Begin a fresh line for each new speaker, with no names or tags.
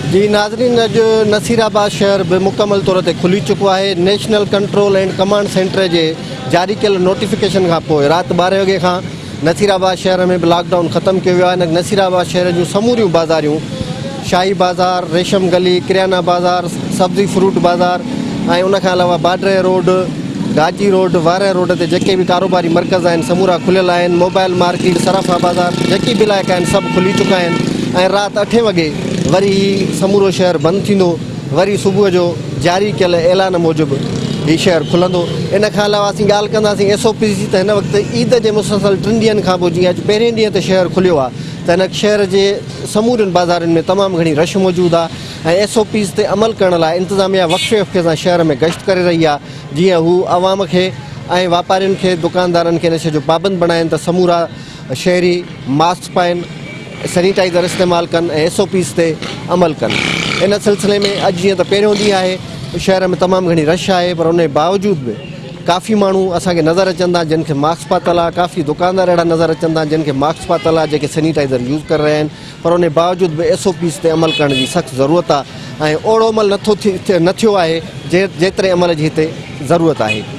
जी नाज़रीन, अॼु नसीराबाद शहर बि मुकमल तौर ते खुली चुको आहे। National control and command centre जे जारी कयल नोटिफिकेशन खां पोइ राति 12 वॻे खां नसीराबाद शहर में बि लॉकडाउन ख़त्म कयो वियो आहे। नसीराबाद शहर जूं समूरियूं बाज़ारियूं, शाही बाज़ार, रेशम गली, किराना बाज़ार, सब्ज़ी फ्रूट बाज़ार ऐं उनखां अलावा बाडरे रोड, गाजी रोड, वारे रोड ते जेके बि कारोबारी मर्कज़ आहिनि समूरा खुलियल आहिनि। मोबाइल मार्केट, सराफा बाज़ार जेकी बि इलाइक़ा आहिनि सभु खुली चुका आहिनि ऐं राति 8 वॻे वरी समूरो शहर बंदि थींदो। वरी सुबुह जो जारी कयल ऐलान मूजिबि हीउ शहर खुलंदो। इन खां अलावा असीं ॻाल्हि कंदासीं SOP जी, त हिन वक़्तु ईद जे मुसलसल 3 ॾींहंनि खां पोइ जीअं अॼु पहिरें ॾींहं ते शहर खुलियो आहे त हिन शहर जे समूरनि बाज़ारनि में तमामु घणी रश मौजूदु आहे ऐं SOPs ते अमल करण लाइ इंतिज़ामिया वक़्फ़े वक़्फ़े सां शहर में गश्त करे रही आहे। जीअं हू आवाम खे ऐं वापारियुनि खे, दुकानदारनि खे इन शइ जो पाबंद बणाइनि त समूरा शहरी मास्क पाइनि, सैनिटाइज़र इस्तेमालु कनि ऐं SOPs ते अमल कनि। इन सिलसिले में अॼु जीअं त पहिरियों ॾींहुं आहे, शहर में तमामु घणी रश आहे, पर उन जे बावजूदि बि काफ़ी माण्हू असांखे नज़र अचंदा जिन खे मास्क पातल आहे। काफ़ी दुकानदार अहिड़ा नज़र अचंदा जिन खे मास्क पातल आहे, जेके सैनिटाइज़र यूज़ करे रहिया आहिनि, पर उन जे बावजूदि बि SOPs ते अमल करण जी सख़्तु ज़रूरत आहे ऐं ओड़ो अमल न थियो आहे जेतिरे अमल जी हिते ज़रूरत आहे।